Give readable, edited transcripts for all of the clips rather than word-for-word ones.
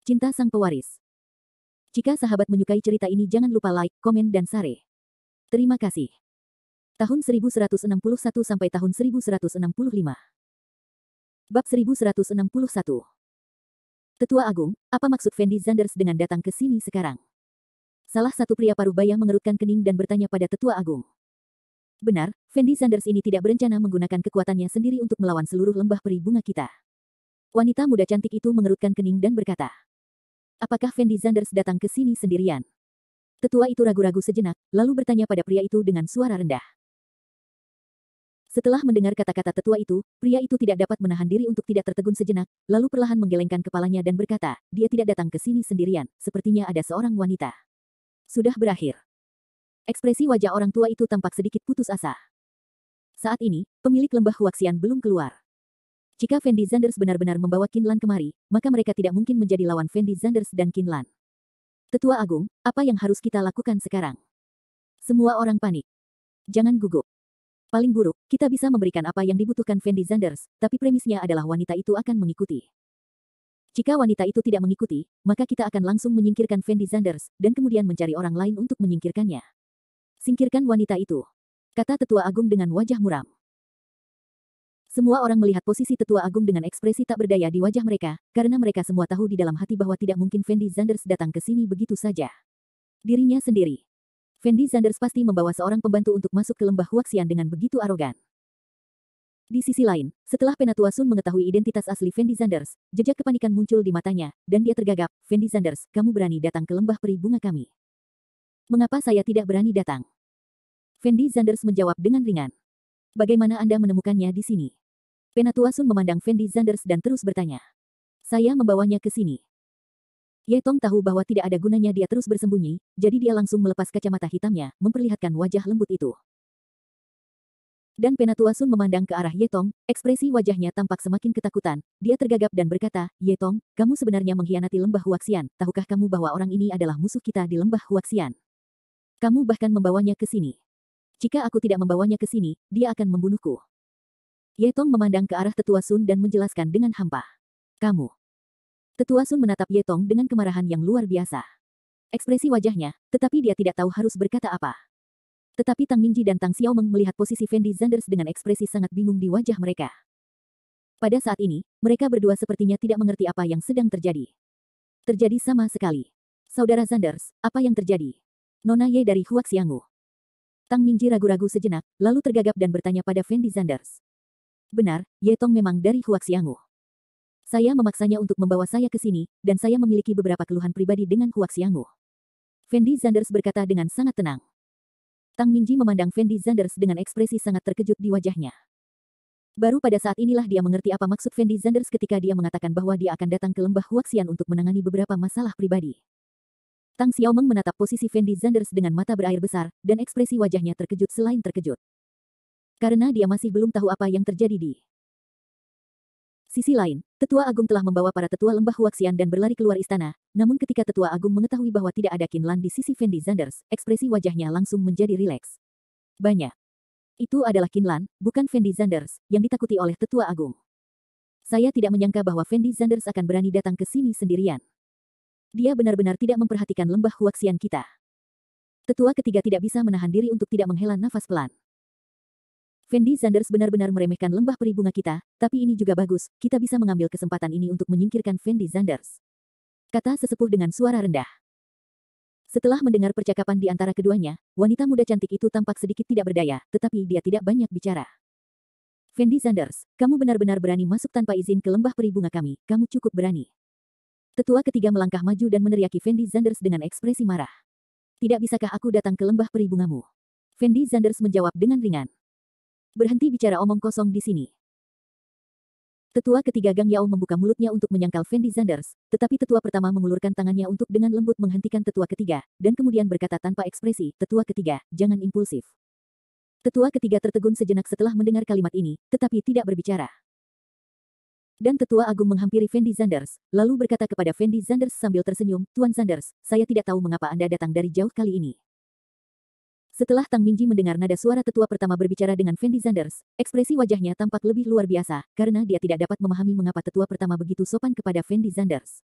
Cinta Sang Pewaris. Jika sahabat menyukai cerita ini jangan lupa like, komen dan share. Terima kasih. Tahun 1161 sampai tahun 1165. Bab 1161. Tetua Agung, apa maksud Fendi Zanders dengan datang ke sini sekarang? Salah satu pria parubaya mengerutkan kening dan bertanya pada Tetua Agung. Benar, Fendi Zanders ini tidak berencana menggunakan kekuatannya sendiri untuk melawan seluruh lembah peri bunga kita. Wanita muda cantik itu mengerutkan kening dan berkata, apakah Fendi Zanders datang ke sini sendirian? Tetua itu ragu-ragu sejenak, lalu bertanya pada pria itu dengan suara rendah. Setelah mendengar kata-kata tetua itu, pria itu tidak dapat menahan diri untuk tidak tertegun sejenak, lalu perlahan menggelengkan kepalanya dan berkata, dia tidak datang ke sini sendirian, sepertinya ada seorang wanita. Sudah berakhir. Ekspresi wajah orang tua itu tampak sedikit putus asa. Saat ini, pemilik lembah Huaxian belum keluar. Jika Fendi Zanders benar-benar membawa Qinlan kemari, maka mereka tidak mungkin menjadi lawan Fendi Zanders dan Qinlan. Tetua Agung, apa yang harus kita lakukan sekarang? Semua orang panik. Jangan gugup. Paling buruk, kita bisa memberikan apa yang dibutuhkan Fendi Zanders, tapi premisnya adalah wanita itu akan mengikuti. Jika wanita itu tidak mengikuti, maka kita akan langsung menyingkirkan Fendi Zanders, dan kemudian mencari orang lain untuk menyingkirkannya. Singkirkan wanita itu, kata Tetua Agung dengan wajah muram. Semua orang melihat posisi Tetua Agung dengan ekspresi tak berdaya di wajah mereka, karena mereka semua tahu di dalam hati bahwa tidak mungkin Fendi Zanders datang ke sini begitu saja. Dirinya sendiri. Fendi Zanders pasti membawa seorang pembantu untuk masuk ke lembah Huaxian dengan begitu arogan. Di sisi lain, setelah Penatua Sun mengetahui identitas asli Fendi Zanders, jejak kepanikan muncul di matanya, dan dia tergagap, Fendi Zanders, kamu berani datang ke lembah peri bunga kami. Mengapa saya tidak berani datang? Fendi Zanders menjawab dengan ringan. Bagaimana Anda menemukannya di sini? Penatua Sun memandang Fendi Zanders dan terus bertanya. Saya membawanya ke sini. Ye Tong tahu bahwa tidak ada gunanya dia terus bersembunyi, jadi dia langsung melepas kacamata hitamnya, memperlihatkan wajah lembut itu. Dan Penatua Sun memandang ke arah Ye Tong, ekspresi wajahnya tampak semakin ketakutan, dia tergagap dan berkata, Ye Tong, kamu sebenarnya mengkhianati lembah Huaxian, tahukah kamu bahwa orang ini adalah musuh kita di lembah Huaxian? Kamu bahkan membawanya ke sini. Jika aku tidak membawanya ke sini, dia akan membunuhku. Ye Tong memandang ke arah Tetua Sun dan menjelaskan dengan hampa. Kamu. Tetua Sun menatap Ye Tong dengan kemarahan yang luar biasa. Ekspresi wajahnya, tetapi dia tidak tahu harus berkata apa. Tetapi Tang Mingji dan Tang Xiaomeng melihat posisi Fendi Zanders dengan ekspresi sangat bingung di wajah mereka. Pada saat ini, mereka berdua sepertinya tidak mengerti apa yang sedang terjadi. Terjadi sama sekali. Saudara Zanders, apa yang terjadi? Nona Ye dari Huaxiangu. Tang Mingji ragu-ragu sejenak, lalu tergagap dan bertanya pada Fendi Zanders. Benar, Ye Tong memang dari Huaxiangu. Saya memaksanya untuk membawa saya ke sini, dan saya memiliki beberapa keluhan pribadi dengan Huaxiangu. Fendi Zanders berkata dengan sangat tenang. Tang Mingji memandang Fendi Zanders dengan ekspresi sangat terkejut di wajahnya. Baru pada saat inilah dia mengerti apa maksud Fendi Zanders ketika dia mengatakan bahwa dia akan datang ke lembah Huaxian untuk menangani beberapa masalah pribadi. Tang Xiaomeng menatap posisi Fendi Zanders dengan mata berair besar, dan ekspresi wajahnya terkejut selain terkejut. Karena dia masih belum tahu apa yang terjadi di sisi lain, Tetua Agung telah membawa para tetua lembah Huaxian dan berlari keluar istana, namun ketika Tetua Agung mengetahui bahwa tidak ada Qinlan di sisi Fendi Zanders, ekspresi wajahnya langsung menjadi rileks. Banyak. Itu adalah Qinlan, bukan Fendi Zanders, yang ditakuti oleh Tetua Agung. Saya tidak menyangka bahwa Fendi Zanders akan berani datang ke sini sendirian. Dia benar-benar tidak memperhatikan lembah Huaxian kita. Tetua ketiga tidak bisa menahan diri untuk tidak menghela nafas pelan. Fendi Zanders benar-benar meremehkan lembah peri bunga kita, tapi ini juga bagus, kita bisa mengambil kesempatan ini untuk menyingkirkan Fendi Zanders. Kata sesepuh dengan suara rendah. Setelah mendengar percakapan di antara keduanya, wanita muda cantik itu tampak sedikit tidak berdaya, tetapi dia tidak banyak bicara. Fendi Zanders, kamu benar-benar berani masuk tanpa izin ke lembah peri bunga kami, kamu cukup berani. Tetua ketiga melangkah maju dan meneriaki Fendi Zanders dengan ekspresi marah. Tidak bisakah aku datang ke lembah peri bungamu? Fendi Zanders menjawab dengan ringan. Berhenti bicara omong kosong di sini. Tetua ketiga Gang Yao membuka mulutnya untuk menyangkal Fendi Zanders, tetapi tetua pertama mengulurkan tangannya untuk dengan lembut menghentikan tetua ketiga, dan kemudian berkata tanpa ekspresi, tetua ketiga, jangan impulsif. Tetua ketiga tertegun sejenak setelah mendengar kalimat ini, tetapi tidak berbicara. Dan Tetua Agung menghampiri Fendi Zanders, lalu berkata kepada Fendi Zanders sambil tersenyum, Tuan Zanders, saya tidak tahu mengapa Anda datang dari jauh kali ini. Setelah Tang Mingji mendengar nada suara tetua pertama berbicara dengan Fendi Zanders, ekspresi wajahnya tampak lebih luar biasa, karena dia tidak dapat memahami mengapa tetua pertama begitu sopan kepada Fendi Zanders.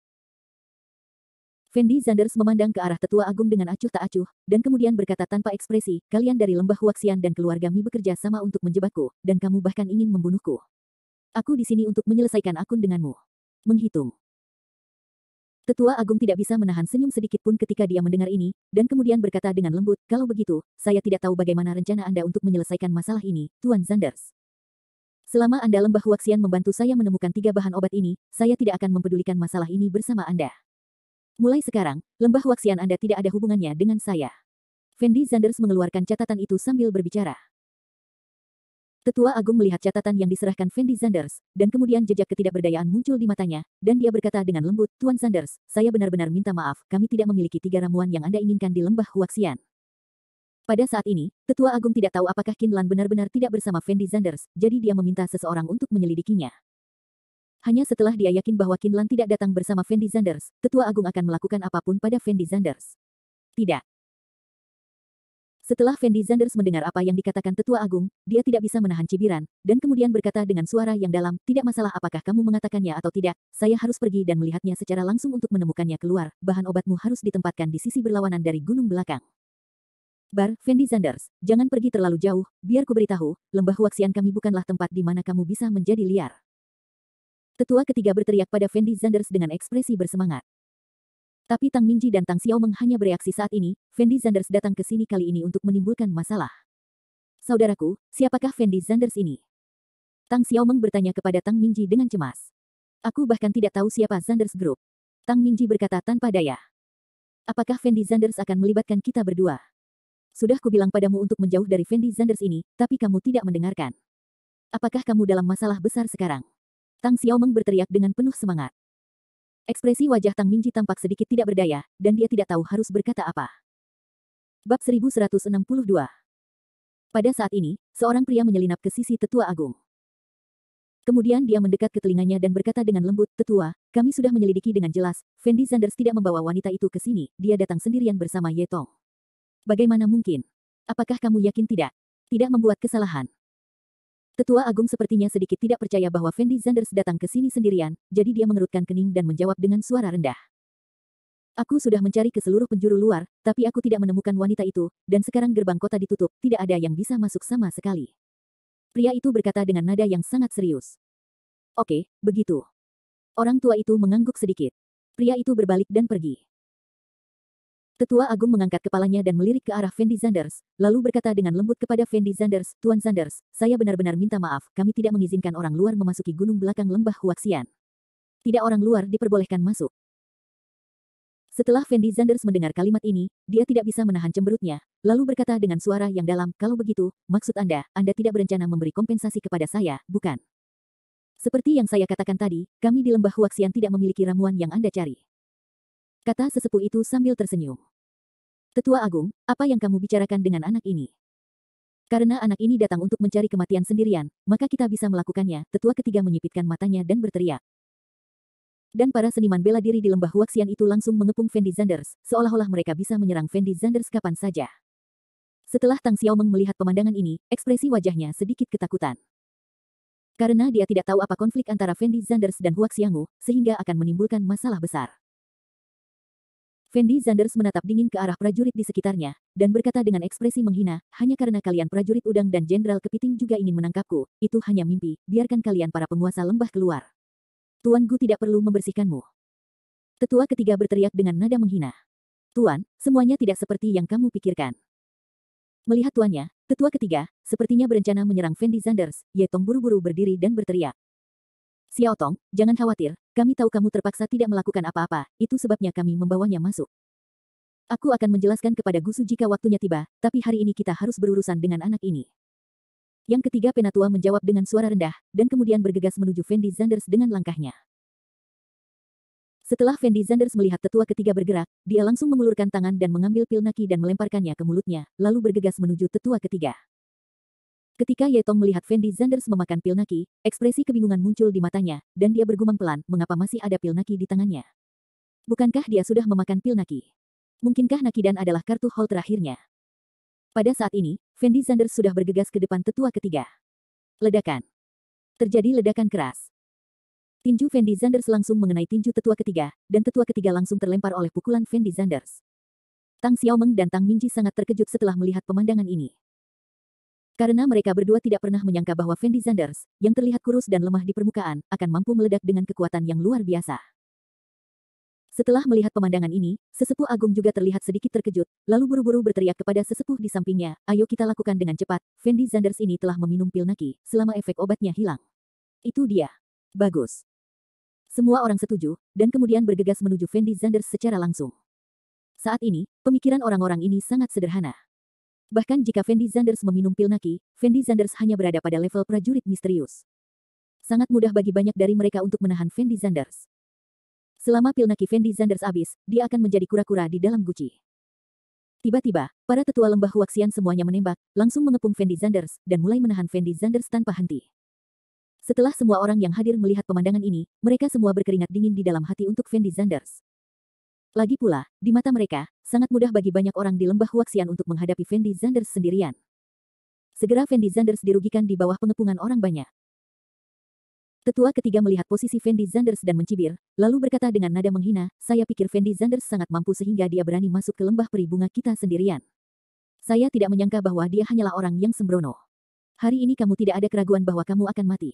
Fendi Zanders memandang ke arah tetua agung dengan acuh tak acuh, dan kemudian berkata tanpa ekspresi, kalian dari lembah Huaxian dan keluarga Mi bekerja sama untuk menjebakku, dan kamu bahkan ingin membunuhku. Aku di sini untuk menyelesaikan akun denganmu. Menghitung. Tetua agung tidak bisa menahan senyum sedikit pun ketika dia mendengar ini, dan kemudian berkata dengan lembut, kalau begitu, saya tidak tahu bagaimana rencana Anda untuk menyelesaikan masalah ini, Tuan Zanders. Selama Anda lembah Huaxian membantu saya menemukan 3 bahan obat ini, saya tidak akan mempedulikan masalah ini bersama Anda. Mulai sekarang, lembah Huaxian Anda tidak ada hubungannya dengan saya. Fendi Zanders mengeluarkan catatan itu sambil berbicara. Tetua agung melihat catatan yang diserahkan Fendi Zanders, dan kemudian jejak ketidakberdayaan muncul di matanya, dan dia berkata dengan lembut, Tuan Zanders, saya benar-benar minta maaf, kami tidak memiliki 3 ramuan yang Anda inginkan di lembah Huaxian. Pada saat ini, Tetua Agung tidak tahu apakah Qin Lan benar-benar tidak bersama Fendi Zanders, jadi dia meminta seseorang untuk menyelidikinya. Hanya setelah dia yakin bahwa Qin Lan tidak datang bersama Fendi Zanders, Tetua Agung akan melakukan apapun pada Fendi Zanders. Tidak. Setelah Fendi Zanders mendengar apa yang dikatakan Tetua Agung, dia tidak bisa menahan cibiran, dan kemudian berkata dengan suara yang dalam, tidak masalah apakah kamu mengatakannya atau tidak, saya harus pergi dan melihatnya secara langsung untuk menemukannya keluar, bahan obatmu harus ditempatkan di sisi berlawanan dari gunung belakang. Fendi Zanders, jangan pergi terlalu jauh, biar ku beritahu, lembah Huaxian kami bukanlah tempat di mana kamu bisa menjadi liar. Tetua ketiga berteriak pada Fendi Zanders dengan ekspresi bersemangat. Tapi Tang Mingji dan Tang Xiaomeng hanya bereaksi saat ini, Fendi Zanders datang ke sini kali ini untuk menimbulkan masalah. Saudaraku, siapakah Fendi Zanders ini? Tang Xiaomeng bertanya kepada Tang Mingji dengan cemas. Aku bahkan tidak tahu siapa Zanders Group. Tang Mingji berkata tanpa daya. Apakah Fendi Zanders akan melibatkan kita berdua? Sudah kubilang padamu untuk menjauh dari Fendi Zanders ini, tapi kamu tidak mendengarkan. Apakah kamu dalam masalah besar sekarang? Tang Xiaomeng berteriak dengan penuh semangat. Ekspresi wajah Tang Mingji tampak sedikit tidak berdaya, dan dia tidak tahu harus berkata apa. Bab 1162. Pada saat ini, seorang pria menyelinap ke sisi Tetua Agung. Kemudian dia mendekat ke telinganya dan berkata dengan lembut, Tetua, kami sudah menyelidiki dengan jelas, Fendi Zanders tidak membawa wanita itu ke sini, dia datang sendirian bersama Ye Tong. Bagaimana mungkin? Apakah kamu yakin tidak? Tidak membuat kesalahan. Tetua Agung sepertinya sedikit tidak percaya bahwa Fendi Zanders datang ke sini sendirian, jadi dia mengerutkan kening dan menjawab dengan suara rendah. Aku sudah mencari ke seluruh penjuru luar, tapi aku tidak menemukan wanita itu, dan sekarang gerbang kota ditutup, tidak ada yang bisa masuk sama sekali. Pria itu berkata dengan nada yang sangat serius. Oke, begitu. Orang tua itu mengangguk sedikit. Pria itu berbalik dan pergi. Tetua Agung mengangkat kepalanya dan melirik ke arah Fendi Zanders, lalu berkata dengan lembut kepada Fendi Zanders, Tuan Zanders, saya benar-benar minta maaf, kami tidak mengizinkan orang luar memasuki gunung belakang lembah Huaxian. Tidak orang luar diperbolehkan masuk. Setelah Fendi Zanders mendengar kalimat ini, dia tidak bisa menahan cemberutnya, lalu berkata dengan suara yang dalam, kalau begitu, maksud Anda tidak berencana memberi kompensasi kepada saya, bukan? Seperti yang saya katakan tadi, kami di lembah Huaxian tidak memiliki ramuan yang Anda cari. Kata sesepuh itu sambil tersenyum. Tetua Agung, apa yang kamu bicarakan dengan anak ini? Karena anak ini datang untuk mencari kematian sendirian, maka kita bisa melakukannya. Tetua ketiga menyipitkan matanya dan berteriak. Dan para seniman bela diri di lembah Huaxian itu langsung mengepung Fendi Zanders, seolah-olah mereka bisa menyerang Fendi Zanders kapan saja. Setelah Tang Xiaomeng melihat pemandangan ini, ekspresi wajahnya sedikit ketakutan. Karena dia tidak tahu apa konflik antara Fendi Zanders dan Huaxiangu, sehingga akan menimbulkan masalah besar. Fendi Zanders menatap dingin ke arah prajurit di sekitarnya, dan berkata dengan ekspresi menghina, hanya karena kalian prajurit udang dan jenderal kepiting juga ingin menangkapku, itu hanya mimpi, biarkan kalian para penguasa lembah keluar. Tuan Gu tidak perlu membersihkanmu. Tetua ketiga berteriak dengan nada menghina. Tuan, semuanya tidak seperti yang kamu pikirkan. Melihat tuannya, tetua ketiga, sepertinya berencana menyerang Fendi Zanders, Ye Tong buru-buru berdiri dan berteriak. Xiao Tong, jangan khawatir, kami tahu kamu terpaksa tidak melakukan apa-apa, itu sebabnya kami membawanya masuk. Aku akan menjelaskan kepada Gusu jika waktunya tiba, tapi hari ini kita harus berurusan dengan anak ini. Yang ketiga penatua menjawab dengan suara rendah, dan kemudian bergegas menuju Fendi Zanders dengan langkahnya. Setelah Fendi Zanders melihat tetua ketiga bergerak, dia langsung mengulurkan tangan dan mengambil pil naki dan melemparkannya ke mulutnya, lalu bergegas menuju tetua ketiga. Ketika Ye Tong melihat Fendi Zanders memakan pil naki, ekspresi kebingungan muncul di matanya, dan dia bergumam pelan, mengapa masih ada pil naki di tangannya. Bukankah dia sudah memakan pil naki? Mungkinkah Nakidan adalah kartu haul terakhirnya? Pada saat ini, Fendi Zanders sudah bergegas ke depan tetua ketiga. Ledakan. Terjadi ledakan keras. Tinju Fendi Zanders langsung mengenai tinju tetua ketiga, dan tetua ketiga langsung terlempar oleh pukulan Fendi Zanders. Tang Xiaomeng dan Tang Mingji sangat terkejut setelah melihat pemandangan ini. Karena mereka berdua tidak pernah menyangka bahwa Fendi Zanders, yang terlihat kurus dan lemah di permukaan, akan mampu meledak dengan kekuatan yang luar biasa. Setelah melihat pemandangan ini, sesepuh agung juga terlihat sedikit terkejut, lalu buru-buru berteriak kepada sesepuh di sampingnya, "Ayo kita lakukan dengan cepat, Fendi Zanders ini telah meminum pil Naki, selama efek obatnya hilang." Itu dia. Bagus. Semua orang setuju, dan kemudian bergegas menuju Fendi Zanders secara langsung. Saat ini, pemikiran orang-orang ini sangat sederhana. Bahkan jika Fendi Zanders meminum pil Naki, Fendi Zanders hanya berada pada level prajurit misterius. Sangat mudah bagi banyak dari mereka untuk menahan Fendi Zanders. Selama pil Naki Fendi Zanders habis, dia akan menjadi kura-kura di dalam guci. Tiba-tiba, para tetua lembah Huaxian semuanya menembak, langsung mengepung Fendi Zanders, dan mulai menahan Fendi Zanders tanpa henti. Setelah semua orang yang hadir melihat pemandangan ini, mereka semua berkeringat dingin di dalam hati untuk Fendi Zanders. Lagi pula, di mata mereka, sangat mudah bagi banyak orang di lembah Huaxian untuk menghadapi Fendi Zanders sendirian. Segera Fendi Zanders dirugikan di bawah pengepungan orang banyak. Tetua ketiga melihat posisi Fendi Zanders dan mencibir, lalu berkata dengan nada menghina, "Saya pikir Fendi Zanders sangat mampu sehingga dia berani masuk ke lembah peri bunga kita sendirian. Saya tidak menyangka bahwa dia hanyalah orang yang sembrono. Hari ini kamu tidak ada keraguan bahwa kamu akan mati."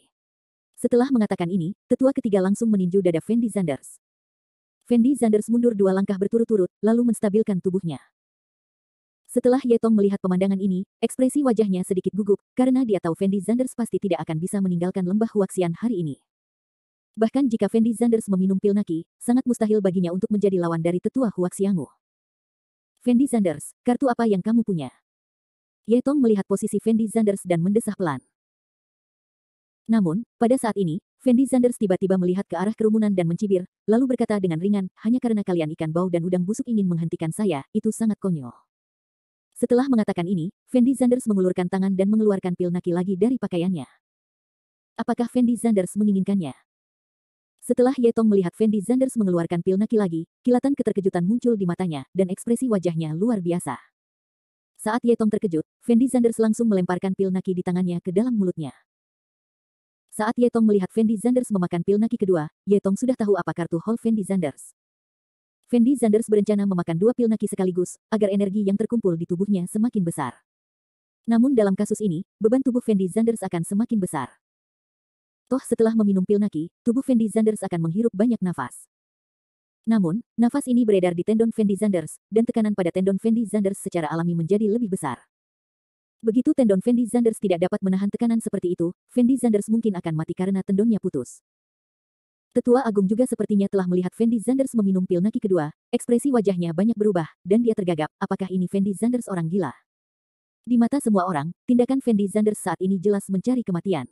Setelah mengatakan ini, tetua ketiga langsung meninju dada Fendi Zanders. Fendi Zanders mundur 2 langkah berturut-turut, lalu menstabilkan tubuhnya. Setelah Ye Tong melihat pemandangan ini, ekspresi wajahnya sedikit gugup, karena dia tahu Fendi Zanders pasti tidak akan bisa meninggalkan lembah Huaxian hari ini. Bahkan jika Fendi Zanders meminum pil Naki, sangat mustahil baginya untuk menjadi lawan dari tetua Huaxiangu. "Fendi Zanders, kartu apa yang kamu punya?" Ye Tong melihat posisi Fendi Zanders dan mendesah pelan. Namun, pada saat ini, Fendi Zanders tiba-tiba melihat ke arah kerumunan dan mencibir, lalu berkata dengan ringan, "Hanya karena kalian ikan bau dan udang busuk ingin menghentikan saya, itu sangat konyol." Setelah mengatakan ini, Fendi Zanders mengulurkan tangan dan mengeluarkan pil Naki lagi dari pakaiannya. Apakah Fendi Zanders menginginkannya? Setelah Ye Tong melihat Fendi Zanders mengeluarkan pil Naki lagi, kilatan keterkejutan muncul di matanya, dan ekspresi wajahnya luar biasa. Saat Ye Tong terkejut, Fendi Zanders langsung melemparkan pil Naki di tangannya ke dalam mulutnya. Saat Ye Tong melihat Fendi Zanders memakan pil Naki kedua, Ye Tong sudah tahu apa kartu Hall Fendi Zanders. Fendi Zanders berencana memakan 2 pil Naki sekaligus, agar energi yang terkumpul di tubuhnya semakin besar. Namun dalam kasus ini, beban tubuh Fendi Zanders akan semakin besar. Toh setelah meminum pil Naki, tubuh Fendi Zanders akan menghirup banyak nafas. Namun, nafas ini beredar di tendon Fendi Zanders, dan tekanan pada tendon Fendi Zanders secara alami menjadi lebih besar. Begitu tendon Fendi Zanders tidak dapat menahan tekanan seperti itu, Fendi Zanders mungkin akan mati karena tendonnya putus. Tetua Agung juga sepertinya telah melihat Fendi Zanders meminum pil Naki kedua, ekspresi wajahnya banyak berubah, dan dia tergagap, apakah ini Fendi Zanders orang gila? Di mata semua orang, tindakan Fendi Zanders saat ini jelas mencari kematian.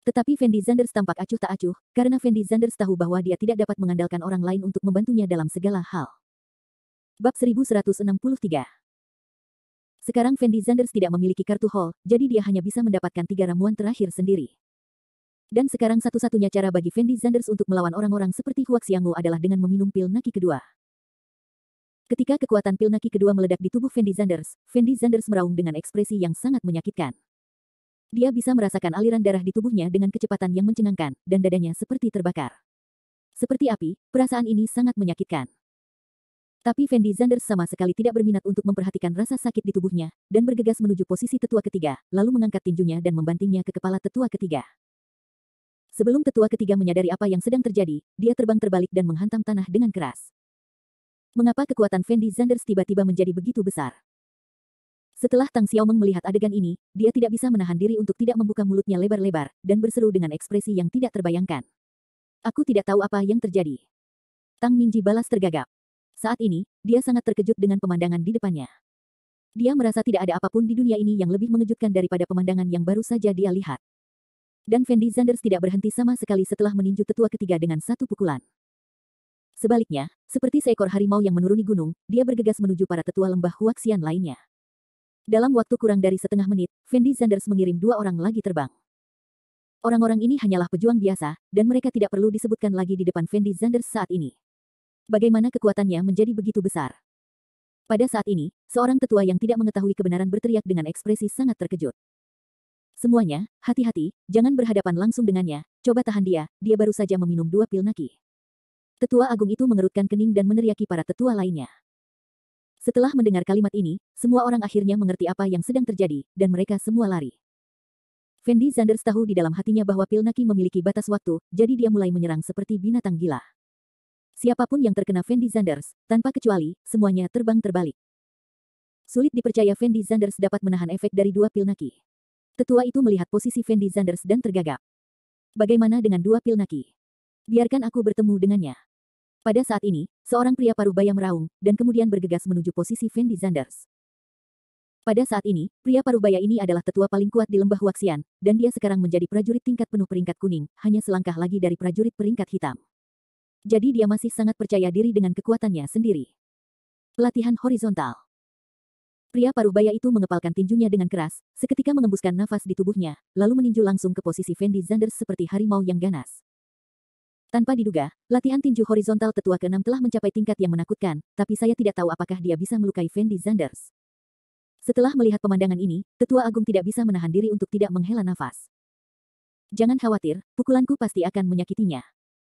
Tetapi Fendi Zanders tampak acuh tak acuh, karena Fendi Zanders tahu bahwa dia tidak dapat mengandalkan orang lain untuk membantunya dalam segala hal. Bab 1163. Sekarang Fendi Zanders tidak memiliki kartu Hall, jadi dia hanya bisa mendapatkan 3 ramuan terakhir sendiri. Dan sekarang satu-satunya cara bagi Fendi Zanders untuk melawan orang-orang seperti Huaxiangu adalah dengan meminum pil Naki kedua. Ketika kekuatan pil Naki kedua meledak di tubuh Fendi Zanders meraung dengan ekspresi yang sangat menyakitkan. Dia bisa merasakan aliran darah di tubuhnya dengan kecepatan yang mencengangkan, dan dadanya seperti terbakar. Seperti api, perasaan ini sangat menyakitkan. Tapi Fendi Zanders sama sekali tidak berminat untuk memperhatikan rasa sakit di tubuhnya, dan bergegas menuju posisi tetua ketiga, lalu mengangkat tinjunya dan membantingnya ke kepala tetua ketiga. Sebelum tetua ketiga menyadari apa yang sedang terjadi, dia terbang terbalik dan menghantam tanah dengan keras. Mengapa kekuatan Fendi Zanders tiba-tiba menjadi begitu besar? Setelah Tang Xiaomeng melihat adegan ini, dia tidak bisa menahan diri untuk tidak membuka mulutnya lebar-lebar, dan berseru dengan ekspresi yang tidak terbayangkan. "Aku tidak tahu apa yang terjadi." Tang Mingji balas tergagap. Saat ini, dia sangat terkejut dengan pemandangan di depannya. Dia merasa tidak ada apapun di dunia ini yang lebih mengejutkan daripada pemandangan yang baru saja dia lihat. Dan Fendi Zanders tidak berhenti sama sekali setelah meninju tetua ketiga dengan satu pukulan. Sebaliknya, seperti seekor harimau yang menuruni gunung, dia bergegas menuju para tetua lembah Huaxian lainnya. Dalam waktu kurang dari setengah menit, Fendi Zanders mengirim 2 orang lagi terbang. Orang-orang ini hanyalah pejuang biasa, dan mereka tidak perlu disebutkan lagi di depan Fendi Zanders saat ini. Bagaimana kekuatannya menjadi begitu besar? Pada saat ini, seorang tetua yang tidak mengetahui kebenaran berteriak dengan ekspresi sangat terkejut. Semuanya, hati-hati, jangan berhadapan langsung dengannya, coba tahan dia baru saja meminum 2 pil naki. Tetua agung itu mengerutkan kening dan meneriaki para tetua lainnya. Setelah mendengar kalimat ini, semua orang akhirnya mengerti apa yang sedang terjadi, dan mereka semua lari. Fendi Zanders tahu di dalam hatinya bahwa pil naki memiliki batas waktu, jadi dia mulai menyerang seperti binatang gila. Siapapun yang terkena Fendi Zanders, tanpa kecuali, semuanya terbang terbalik. Sulit dipercaya Fendi Zanders dapat menahan efek dari 2 pil naki. Tetua itu melihat posisi Fendi Zanders dan tergagap. Bagaimana dengan 2 pil naki? Biarkan aku bertemu dengannya. Pada saat ini, seorang pria parubaya meraung, dan kemudian bergegas menuju posisi Fendi Zanders. Pada saat ini, pria parubaya ini adalah tetua paling kuat di lembah Waxian, dan dia sekarang menjadi prajurit tingkat penuh peringkat kuning, hanya selangkah lagi dari prajurit peringkat hitam. Jadi dia masih sangat percaya diri dengan kekuatannya sendiri. Pelatihan horizontal. Pria parubaya itu mengepalkan tinjunya dengan keras, seketika mengembuskan nafas di tubuhnya, lalu meninju langsung ke posisi Fendi Zanders seperti harimau yang ganas. Tanpa diduga, latihan tinju horizontal tetua ke-6 telah mencapai tingkat yang menakutkan, tapi saya tidak tahu apakah dia bisa melukai Fendi Zanders. Setelah melihat pemandangan ini, Tetua Agung tidak bisa menahan diri untuk tidak menghela nafas. Jangan khawatir, pukulanku pasti akan menyakitinya.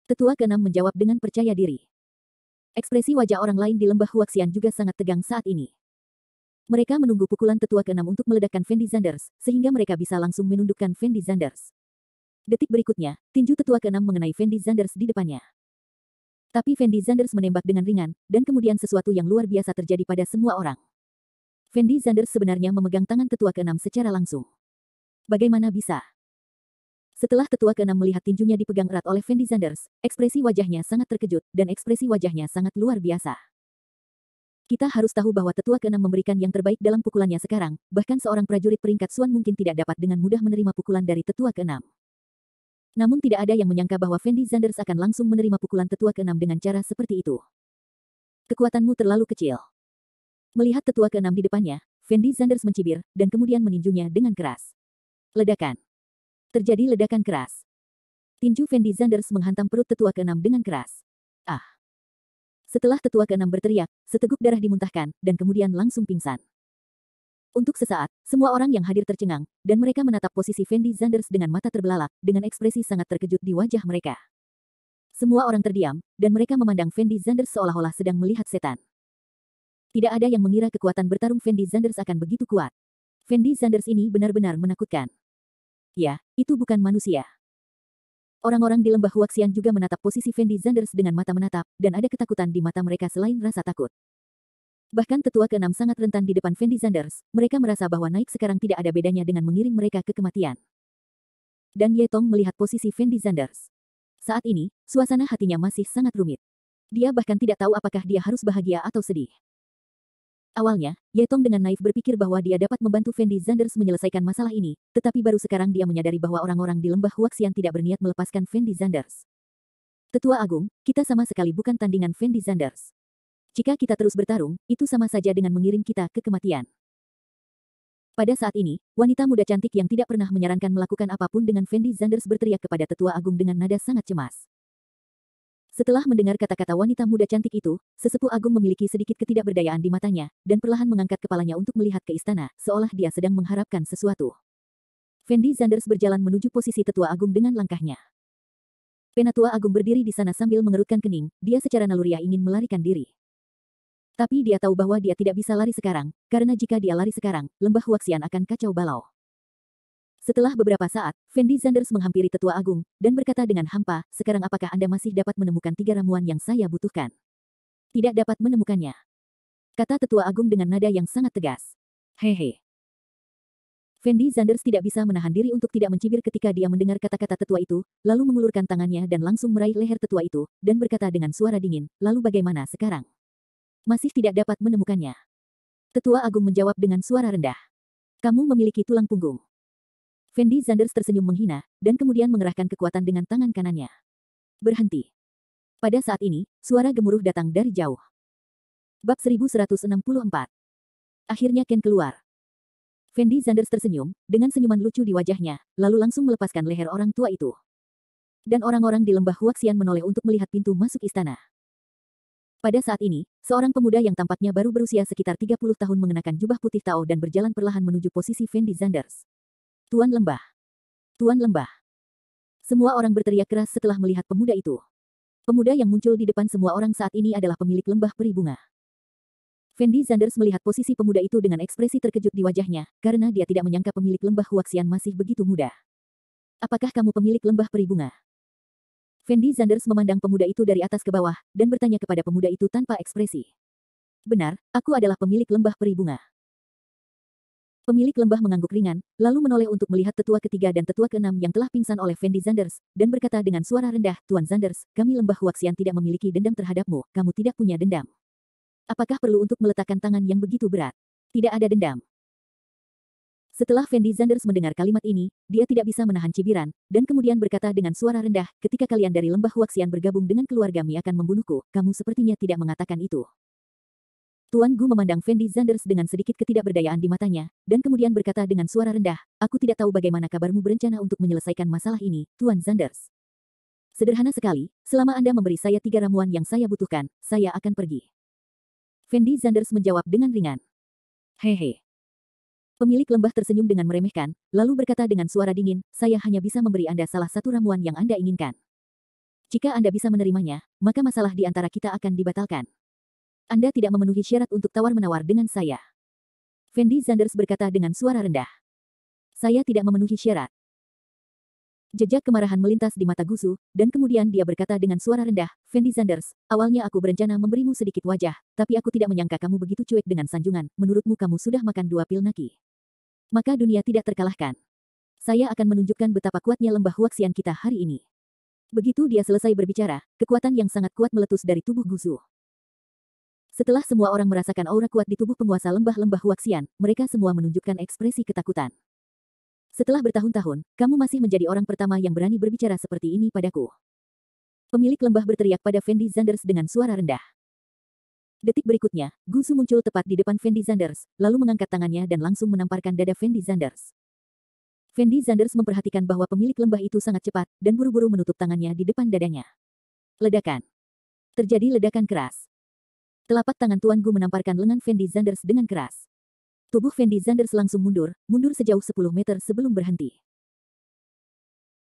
Tetua ke-6 menjawab dengan percaya diri. Ekspresi wajah orang lain di lembah Huaxian juga sangat tegang saat ini. Mereka menunggu pukulan Tetua ke-6 untuk meledakkan Fendi Zanders, sehingga mereka bisa langsung menundukkan Fendi Zanders. Detik berikutnya, tinju Tetua ke-6 mengenai Fendi Zanders di depannya. Tapi Fendi Zanders menembak dengan ringan, dan kemudian sesuatu yang luar biasa terjadi pada semua orang. Fendi Zanders sebenarnya memegang tangan Tetua ke-6 secara langsung. Bagaimana bisa? Setelah Tetua ke-6 melihat tinjunya dipegang erat oleh Fendi Zanders, ekspresi wajahnya sangat terkejut, dan ekspresi wajahnya sangat luar biasa. Kita harus tahu bahwa Tetua ke-6 memberikan yang terbaik dalam pukulannya sekarang, bahkan seorang prajurit peringkat Suan mungkin tidak dapat dengan mudah menerima pukulan dari Tetua ke-6. Namun tidak ada yang menyangka bahwa Fendi Zanders akan langsung menerima pukulan Tetua ke-6 dengan cara seperti itu. Kekuatanmu terlalu kecil. Melihat Tetua ke-6 di depannya, Fendi Zanders mencibir, dan kemudian meninjunya dengan keras. Ledakan. Terjadi ledakan keras. Tinju Fendi Zanders menghantam perut Tetua ke-6 dengan keras. Ah! Setelah Tetua ke-6 berteriak, seteguk darah dimuntahkan, dan kemudian langsung pingsan. Untuk sesaat, semua orang yang hadir tercengang, dan mereka menatap posisi Fendi Zanders dengan mata terbelalak, dengan ekspresi sangat terkejut di wajah mereka. Semua orang terdiam, dan mereka memandang Fendi Zanders seolah-olah sedang melihat setan. Tidak ada yang mengira kekuatan bertarung Fendi Zanders akan begitu kuat. Fendi Zanders ini benar-benar menakutkan. Ya, itu bukan manusia. Orang-orang di lembah Huaxian juga menatap posisi Fendi Zanders dengan mata menatap, dan ada ketakutan di mata mereka selain rasa takut. Bahkan Tetua ke-6 sangat rentan di depan Fendi Zanders, mereka merasa bahwa naik sekarang tidak ada bedanya dengan mengiring mereka ke kematian. Dan Ye Tong melihat posisi Fendi Zanders. Saat ini, suasana hatinya masih sangat rumit. Dia bahkan tidak tahu apakah dia harus bahagia atau sedih. Awalnya, Ye Tong dengan naif berpikir bahwa dia dapat membantu Fendi Zanders menyelesaikan masalah ini, tetapi baru sekarang dia menyadari bahwa orang-orang di lembah Huaxian tidak berniat melepaskan Fendi Zanders. Tetua Agung, kita sama sekali bukan tandingan Fendi Zanders. Jika kita terus bertarung, itu sama saja dengan mengirim kita ke kematian. Pada saat ini, wanita muda cantik yang tidak pernah menyarankan melakukan apapun dengan Fendi Zanders berteriak kepada Tetua Agung dengan nada sangat cemas. Setelah mendengar kata-kata wanita muda cantik itu, sesepuh agung memiliki sedikit ketidakberdayaan di matanya, dan perlahan mengangkat kepalanya untuk melihat ke istana, seolah dia sedang mengharapkan sesuatu. Fendi Zanders berjalan menuju posisi tetua agung dengan langkahnya. Penatua agung berdiri di sana sambil mengerutkan kening, dia secara naluriah ingin melarikan diri. Tapi dia tahu bahwa dia tidak bisa lari sekarang, karena jika dia lari sekarang, lembah Huaxian akan kacau balau. Setelah beberapa saat, Fendi Zanders menghampiri Tetua Agung, dan berkata dengan hampa, sekarang apakah Anda masih dapat menemukan 3 ramuan yang saya butuhkan? Tidak dapat menemukannya. Kata Tetua Agung dengan nada yang sangat tegas. Hehe. Fendi Zanders tidak bisa menahan diri untuk tidak mencibir ketika dia mendengar kata-kata tetua itu, lalu mengulurkan tangannya dan langsung meraih leher tetua itu, dan berkata dengan suara dingin, lalu bagaimana sekarang? Masih tidak dapat menemukannya. Tetua Agung menjawab dengan suara rendah. Kamu memiliki tulang punggung. Fendi Zanders tersenyum menghina, dan kemudian mengerahkan kekuatan dengan tangan kanannya. Berhenti. Pada saat ini, suara gemuruh datang dari jauh. Bab 1164. Akhirnya Ken keluar. Fendi Zanders tersenyum, dengan senyuman lucu di wajahnya, lalu langsung melepaskan leher orang tua itu. Dan orang-orang di lembah Huaxian menoleh untuk melihat pintu masuk istana. Pada saat ini, seorang pemuda yang tampaknya baru berusia sekitar 30 tahun mengenakan jubah putih Tao dan berjalan perlahan menuju posisi Fendi Zanders. Tuan Lembah! Tuan Lembah! Semua orang berteriak keras setelah melihat pemuda itu. Pemuda yang muncul di depan semua orang saat ini adalah pemilik lembah peri bunga. Fendi Zanders melihat posisi pemuda itu dengan ekspresi terkejut di wajahnya, karena dia tidak menyangka pemilik lembah Huaxian masih begitu muda. Apakah kamu pemilik lembah peri bunga? Fendi Zanders memandang pemuda itu dari atas ke bawah, dan bertanya kepada pemuda itu tanpa ekspresi. Benar, aku adalah pemilik lembah peri bunga. Pemilik lembah mengangguk ringan, lalu menoleh untuk melihat tetua ketiga dan tetua keenam yang telah pingsan oleh Fendi Zanders, dan berkata dengan suara rendah, Tuan Zanders, kami lembah Huaxian tidak memiliki dendam terhadapmu, kamu tidak punya dendam. Apakah perlu untuk meletakkan tangan yang begitu berat? Tidak ada dendam. Setelah Fendi Zanders mendengar kalimat ini, dia tidak bisa menahan cibiran, dan kemudian berkata dengan suara rendah, ketika kalian dari lembah Huaxian bergabung dengan keluarga Mi akan membunuhku, kamu sepertinya tidak mengatakan itu. Tuan Gu memandang Fendi Zanders dengan sedikit ketidakberdayaan di matanya, dan kemudian berkata dengan suara rendah, aku tidak tahu bagaimana kabarmu berencana untuk menyelesaikan masalah ini, Tuan Zanders. Sederhana sekali, selama Anda memberi saya 3 ramuan yang saya butuhkan, saya akan pergi. Fendi Zanders menjawab dengan ringan. Hehe. Pemilik lembah tersenyum dengan meremehkan, lalu berkata dengan suara dingin, saya hanya bisa memberi Anda salah satu ramuan yang Anda inginkan. Jika Anda bisa menerimanya, maka masalah di antara kita akan dibatalkan. Anda tidak memenuhi syarat untuk tawar-menawar dengan saya. Fendi Zanders berkata dengan suara rendah. Saya tidak memenuhi syarat. Jejak kemarahan melintas di mata Gusu, dan kemudian dia berkata dengan suara rendah, Fendi Zanders, awalnya aku berencana memberimu sedikit wajah, tapi aku tidak menyangka kamu begitu cuek dengan sanjungan, menurutmu kamu sudah makan 2 pil naki. Maka dunia tidak terkalahkan. Saya akan menunjukkan betapa kuatnya lembah Huaxian kita hari ini. Begitu dia selesai berbicara, kekuatan yang sangat kuat meletus dari tubuh Gusu. Setelah semua orang merasakan aura kuat di tubuh penguasa lembah-lembah Huaxian, mereka semua menunjukkan ekspresi ketakutan. Setelah bertahun-tahun, kamu masih menjadi orang pertama yang berani berbicara seperti ini padaku. Pemilik lembah berteriak pada Fendi Zanders dengan suara rendah. Detik berikutnya, Gusu muncul tepat di depan Fendi Zanders, lalu mengangkat tangannya dan langsung menamparkan dada Fendi Zanders. Fendi Zanders memperhatikan bahwa pemilik lembah itu sangat cepat, dan buru-buru menutup tangannya di depan dadanya. Ledakan. Terjadi ledakan keras. Telapak tangan Tuan Gu menamparkan lengan Fendi Zanders dengan keras. Tubuh Fendi Zanders langsung mundur sejauh 10 meter sebelum berhenti.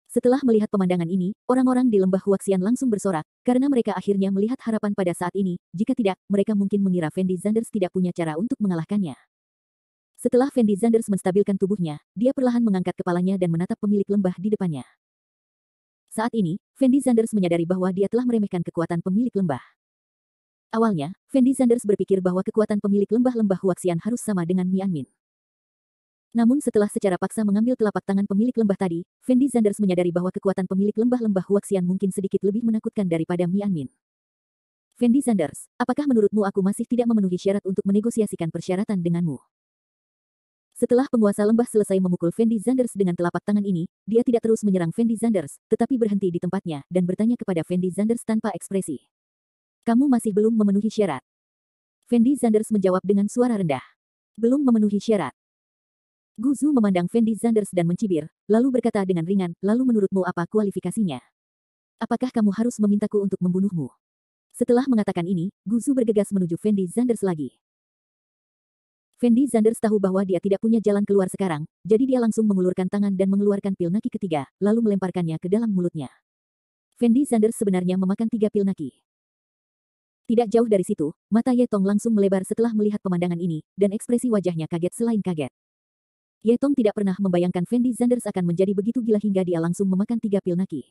Setelah melihat pemandangan ini, orang-orang di lembah Huaxian langsung bersorak, karena mereka akhirnya melihat harapan pada saat ini, jika tidak, mereka mungkin mengira Fendi Zanders tidak punya cara untuk mengalahkannya. Setelah Fendi Zanders menstabilkan tubuhnya, dia perlahan mengangkat kepalanya dan menatap pemilik lembah di depannya. Saat ini, Fendi Zanders menyadari bahwa dia telah meremehkan kekuatan pemilik lembah. Awalnya, Fendi Zanders berpikir bahwa kekuatan pemilik lembah-lembah Huaxian harus sama dengan Mianmin. Namun setelah secara paksa mengambil telapak tangan pemilik lembah tadi, Fendi Zanders menyadari bahwa kekuatan pemilik lembah-lembah Huaxian mungkin sedikit lebih menakutkan daripada Mianmin. Fendi Zanders, apakah menurutmu aku masih tidak memenuhi syarat untuk menegosiasikan persyaratan denganmu? Setelah penguasa lembah selesai memukul Fendi Zanders dengan telapak tangan ini, dia tidak terus menyerang Fendi Zanders, tetapi berhenti di tempatnya dan bertanya kepada Fendi Zanders tanpa ekspresi. Kamu masih belum memenuhi syarat. Fendi Zanders menjawab dengan suara rendah. Belum memenuhi syarat. Guzu memandang Fendi Zanders dan mencibir, lalu berkata dengan ringan, lalu menurutmu apa kualifikasinya? Apakah kamu harus memintaku untuk membunuhmu? Setelah mengatakan ini, Guzu bergegas menuju Fendi Zanders lagi. Fendi Zanders tahu bahwa dia tidak punya jalan keluar sekarang, jadi dia langsung mengulurkan tangan dan mengeluarkan pil naki ketiga, lalu melemparkannya ke dalam mulutnya. Fendi Zanders sebenarnya memakan 3 pil naki. Tidak jauh dari situ, mata Ye Tong langsung melebar setelah melihat pemandangan ini, dan ekspresi wajahnya kaget selain kaget. Ye Tong tidak pernah membayangkan Fendi Zanders akan menjadi begitu gila hingga dia langsung memakan 3 pil naki.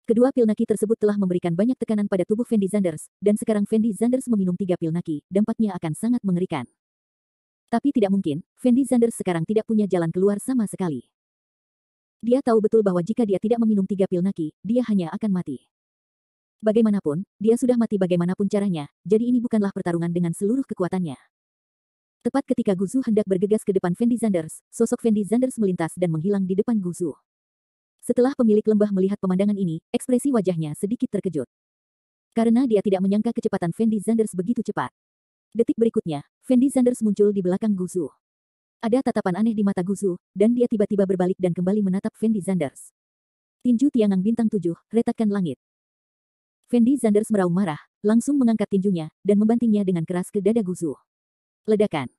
Kedua pil naki tersebut telah memberikan banyak tekanan pada tubuh Fendi Zanders, dan sekarang Fendi Zanders meminum 3 pil naki, dampaknya akan sangat mengerikan. Tapi tidak mungkin, Fendi Zanders sekarang tidak punya jalan keluar sama sekali. Dia tahu betul bahwa jika dia tidak meminum 3 pil naki, dia hanya akan mati. Bagaimanapun, dia sudah mati bagaimanapun caranya, jadi ini bukanlah pertarungan dengan seluruh kekuatannya. Tepat ketika Guzu hendak bergegas ke depan Fendi Zanders, sosok Fendi Zanders melintas dan menghilang di depan Guzu. Setelah pemilik lembah melihat pemandangan ini, ekspresi wajahnya sedikit terkejut. Karena dia tidak menyangka kecepatan Fendi Zanders begitu cepat. Detik berikutnya, Fendi Zanders muncul di belakang Guzu. Ada tatapan aneh di mata Guzu, dan dia tiba-tiba berbalik dan kembali menatap Fendi Zanders. Tinju Tiangang Bintang 7, retakan langit. Fendi Zanders meraung marah, langsung mengangkat tinjunya, dan membantingnya dengan keras ke dada Guzu. Ledakan.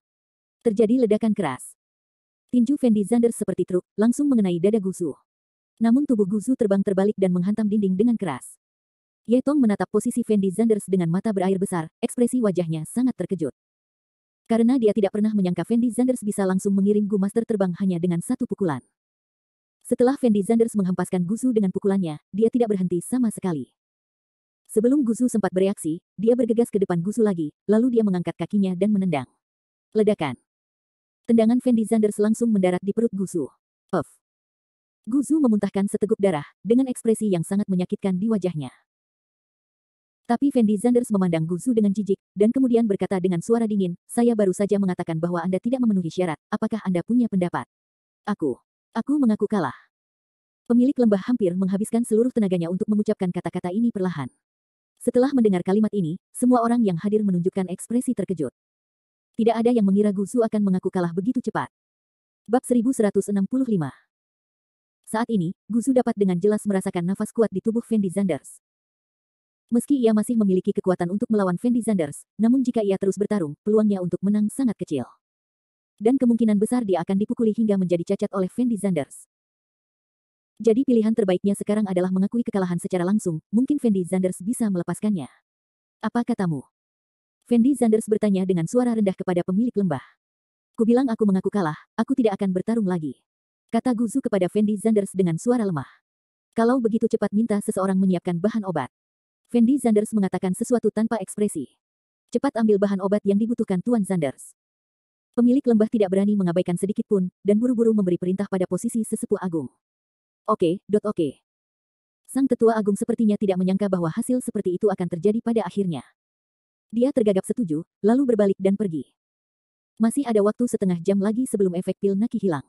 Terjadi ledakan keras. Tinju Fendi Zanders seperti truk, langsung mengenai dada Guzu. Namun tubuh Guzu terbang terbalik dan menghantam dinding dengan keras. Ye Tong menatap posisi Fendi Zanders dengan mata berair besar, ekspresi wajahnya sangat terkejut. Karena dia tidak pernah menyangka Fendi Zanders bisa langsung mengirim Gu Master terbang hanya dengan satu pukulan. Setelah Fendi Zanders menghempaskan Guzu dengan pukulannya, dia tidak berhenti sama sekali. Sebelum Guzu sempat bereaksi, dia bergegas ke depan Guzu lagi, lalu dia mengangkat kakinya dan menendang. Ledakan. Tendangan Fendi Zanders langsung mendarat di perut Guzu. Puff. Guzu memuntahkan seteguk darah, dengan ekspresi yang sangat menyakitkan di wajahnya. Tapi Fendi Zanders memandang Guzu dengan jijik, dan kemudian berkata dengan suara dingin, saya baru saja mengatakan bahwa Anda tidak memenuhi syarat, apakah Anda punya pendapat? Aku mengaku kalah. Pemilik lembah hampir menghabiskan seluruh tenaganya untuk mengucapkan kata-kata ini perlahan. Setelah mendengar kalimat ini, semua orang yang hadir menunjukkan ekspresi terkejut. Tidak ada yang mengira Guzu akan mengaku kalah begitu cepat. Bab 1165. Saat ini, Guzu dapat dengan jelas merasakan nafas kuat di tubuh Fendi Zanders. Meski ia masih memiliki kekuatan untuk melawan Fendi Zanders, namun jika ia terus bertarung, peluangnya untuk menang sangat kecil. Dan kemungkinan besar dia akan dipukuli hingga menjadi cacat oleh Fendi Zanders. Jadi pilihan terbaiknya sekarang adalah mengakui kekalahan secara langsung, mungkin Fendi Zanders bisa melepaskannya. Apa katamu? Fendi Zanders bertanya dengan suara rendah kepada pemilik lembah. Kubilang aku mengaku kalah, aku tidak akan bertarung lagi. Kata Guzu kepada Fendi Zanders dengan suara lemah. Kalau begitu cepat minta seseorang menyiapkan bahan obat. Fendi Zanders mengatakan sesuatu tanpa ekspresi. Cepat ambil bahan obat yang dibutuhkan Tuan Zanders. Pemilik lembah tidak berani mengabaikan sedikit pun, dan buru-buru memberi perintah pada posisi sesepuh agung. Oke. Sang tetua agung sepertinya tidak menyangka bahwa hasil seperti itu akan terjadi pada akhirnya. Dia tergagap setuju, lalu berbalik dan pergi. Masih ada waktu setengah jam lagi sebelum efek pil Naki hilang.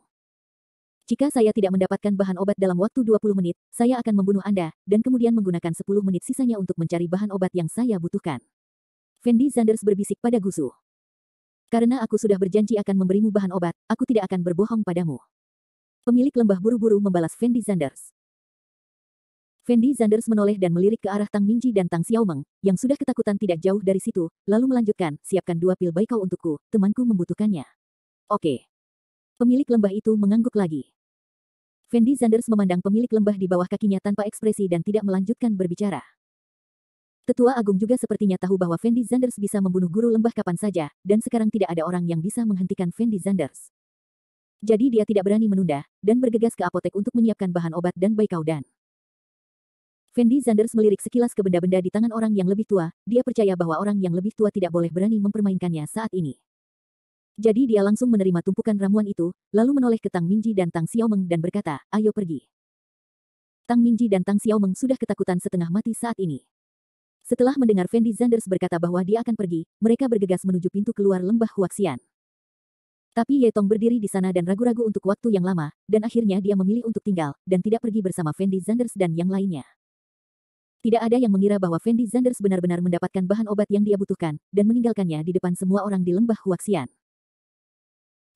Jika saya tidak mendapatkan bahan obat dalam waktu 20 menit, saya akan membunuh Anda, dan kemudian menggunakan 10 menit sisanya untuk mencari bahan obat yang saya butuhkan. Fendi Zanders berbisik pada Guzu. Karena aku sudah berjanji akan memberimu bahan obat, aku tidak akan berbohong padamu. Pemilik lembah buru-buru membalas Fendi Zanders. Fendi Zanders menoleh dan melirik ke arah Tang Mingji dan Tang Xiaomeng, yang sudah ketakutan tidak jauh dari situ, lalu melanjutkan, siapkan 2 pil baikau untukku, temanku membutuhkannya. Oke. Pemilik lembah itu mengangguk lagi. Fendi Zanders memandang pemilik lembah di bawah kakinya tanpa ekspresi dan tidak melanjutkan berbicara. Tetua Agung juga sepertinya tahu bahwa Fendi Zanders bisa membunuh guru lembah kapan saja, dan sekarang tidak ada orang yang bisa menghentikan Fendi Zanders. Jadi dia tidak berani menunda, dan bergegas ke apotek untuk menyiapkan bahan obat dan baikau dan. Fendi Zanders melirik sekilas ke benda-benda di tangan orang yang lebih tua, dia percaya bahwa orang yang lebih tua tidak boleh berani mempermainkannya saat ini. Jadi dia langsung menerima tumpukan ramuan itu, lalu menoleh ke Tang Mingji dan Tang Xiaomeng dan berkata, ayo pergi. Tang Mingji dan Tang Xiaomeng sudah ketakutan setengah mati saat ini. Setelah mendengar Fendi Zanders berkata bahwa dia akan pergi, mereka bergegas menuju pintu keluar lembah Huaxian. Tapi Ye Tong berdiri di sana dan ragu-ragu untuk waktu yang lama, dan akhirnya dia memilih untuk tinggal, dan tidak pergi bersama Fendi Zanders dan yang lainnya. Tidak ada yang mengira bahwa Fendi Zanders benar-benar mendapatkan bahan obat yang dia butuhkan, dan meninggalkannya di depan semua orang di lembah Huaxian.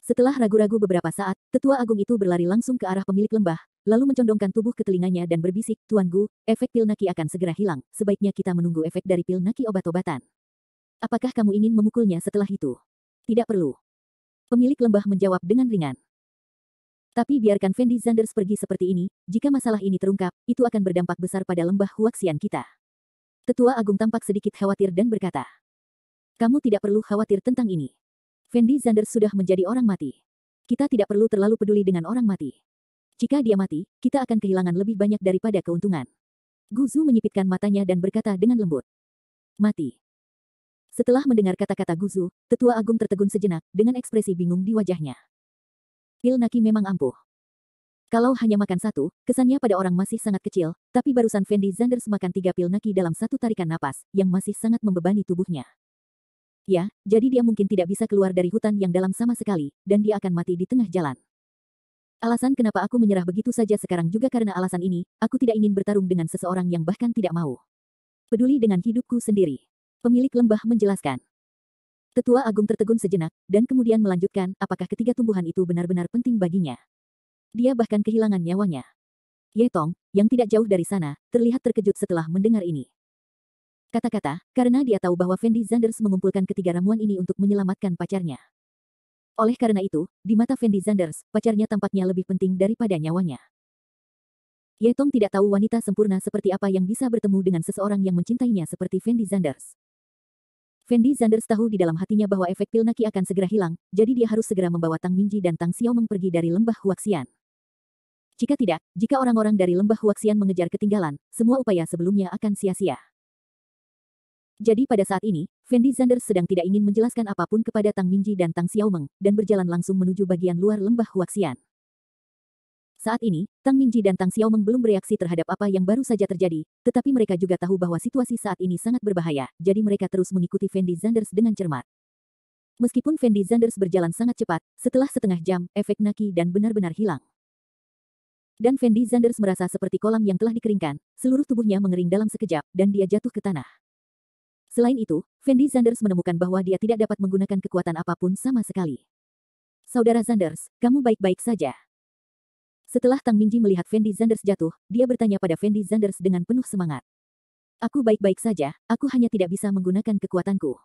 Setelah ragu-ragu beberapa saat, tetua agung itu berlari langsung ke arah pemilik lembah, lalu mencondongkan tubuh ke telinganya dan berbisik, Tuan Gu, efek pil Naki akan segera hilang, sebaiknya kita menunggu efek dari pil Naki obat-obatan. Apakah kamu ingin memukulnya setelah itu? Tidak perlu. Pemilik lembah menjawab dengan ringan. Tapi biarkan Fendi Zanders pergi seperti ini, jika masalah ini terungkap, itu akan berdampak besar pada lembah Huaxian kita. Tetua Agung tampak sedikit khawatir dan berkata, kamu tidak perlu khawatir tentang ini. Fendi Zanders sudah menjadi orang mati. Kita tidak perlu terlalu peduli dengan orang mati. Jika dia mati, kita akan kehilangan lebih banyak daripada keuntungan. Guzu menyipitkan matanya dan berkata dengan lembut. Mati. Setelah mendengar kata-kata Guzu, Tetua Agung tertegun sejenak, dengan ekspresi bingung di wajahnya. Pil Naki memang ampuh. Kalau hanya makan satu, kesannya pada orang masih sangat kecil, tapi barusan Fendi Zanders makan 3 pil Naki dalam satu tarikan napas, yang masih sangat membebani tubuhnya. Ya, jadi dia mungkin tidak bisa keluar dari hutan yang dalam sama sekali, dan dia akan mati di tengah jalan. Alasan kenapa aku menyerah begitu saja sekarang juga karena alasan ini, aku tidak ingin bertarung dengan seseorang yang bahkan tidak mau peduli dengan hidupku sendiri. Pemilik lembah menjelaskan. Tetua Agung tertegun sejenak, dan kemudian melanjutkan, apakah ketiga tumbuhan itu benar-benar penting baginya. Dia bahkan kehilangan nyawanya. Ye Tong, yang tidak jauh dari sana, terlihat terkejut setelah mendengar ini. Kata-kata, karena dia tahu bahwa Fendi Zanders mengumpulkan ketiga ramuan ini untuk menyelamatkan pacarnya. Oleh karena itu, di mata Fendi Zanders, pacarnya tampaknya lebih penting daripada nyawanya. Ye Tong tidak tahu wanita sempurna seperti apa yang bisa bertemu dengan seseorang yang mencintainya seperti Fendi Zanders. Fendi Zanders tahu di dalam hatinya bahwa efek pil Naki akan segera hilang, jadi dia harus segera membawa Tang Minji dan Tang Xiaomeng pergi dari lembah Huaxian. Jika tidak, jika orang-orang dari lembah Huaxian mengejar ketinggalan, semua upaya sebelumnya akan sia-sia. Jadi pada saat ini, Fendi Zanders sedang tidak ingin menjelaskan apapun kepada Tang Minji dan Tang Xiaomeng, dan berjalan langsung menuju bagian luar lembah Huaxian. Saat ini, Tang Minji dan Tang Xiaomeng belum bereaksi terhadap apa yang baru saja terjadi, tetapi mereka juga tahu bahwa situasi saat ini sangat berbahaya, jadi mereka terus mengikuti Fendi Zanders dengan cermat. Meskipun Fendi Zanders berjalan sangat cepat, setelah setengah jam, efek Naki dan benar-benar hilang. Dan Fendi Zanders merasa seperti kolam yang telah dikeringkan, seluruh tubuhnya mengering dalam sekejap, dan dia jatuh ke tanah. Selain itu, Fendi Zanders menemukan bahwa dia tidak dapat menggunakan kekuatan apapun sama sekali. Saudara Zanders, kamu baik-baik saja? Setelah Tang Minji melihat Fendi Zanders jatuh, dia bertanya pada Fendi Zanders dengan penuh semangat. Aku baik-baik saja, aku hanya tidak bisa menggunakan kekuatanku.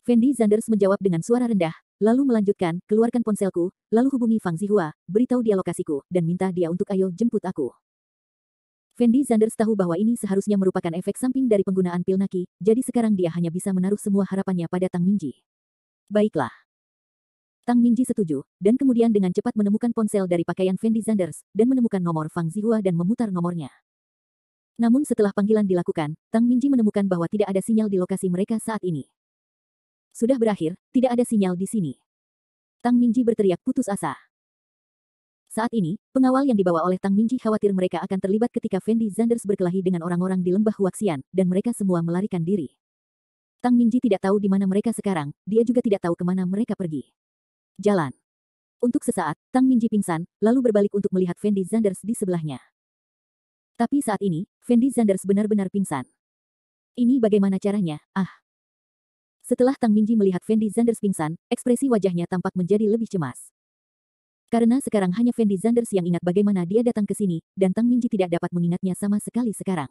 Fendi Zanders menjawab dengan suara rendah, lalu melanjutkan, keluarkan ponselku, lalu hubungi Fang Zihua, beritahu dia lokasiku, dan minta dia untuk ayo jemput aku. Fendi Zanders tahu bahwa ini seharusnya merupakan efek samping dari penggunaan pil Naki, jadi sekarang dia hanya bisa menaruh semua harapannya pada Tang Minji. Baiklah. Tang Minji setuju, dan kemudian dengan cepat menemukan ponsel dari pakaian Fendi Zanders, dan menemukan nomor Fang Zihua dan memutar nomornya. Namun setelah panggilan dilakukan, Tang Minji menemukan bahwa tidak ada sinyal di lokasi mereka saat ini. Sudah berakhir, tidak ada sinyal di sini. Tang Minji berteriak putus asa. Saat ini, pengawal yang dibawa oleh Tang Minji khawatir mereka akan terlibat ketika Fendi Zanders berkelahi dengan orang-orang di lembah Huaxian, dan mereka semua melarikan diri. Tang Minji tidak tahu di mana mereka sekarang, dia juga tidak tahu kemana mereka pergi. Jalan. Untuk sesaat, Tang Minji pingsan, lalu berbalik untuk melihat Fendi Zanders di sebelahnya. Tapi saat ini, Fendi Zanders benar-benar pingsan. Ini bagaimana caranya? Ah. Setelah Tang Minji melihat Fendi Zanders pingsan, ekspresi wajahnya tampak menjadi lebih cemas. Karena sekarang hanya Fendi Zanders yang ingat bagaimana dia datang ke sini, dan Tang Minji tidak dapat mengingatnya sama sekali sekarang.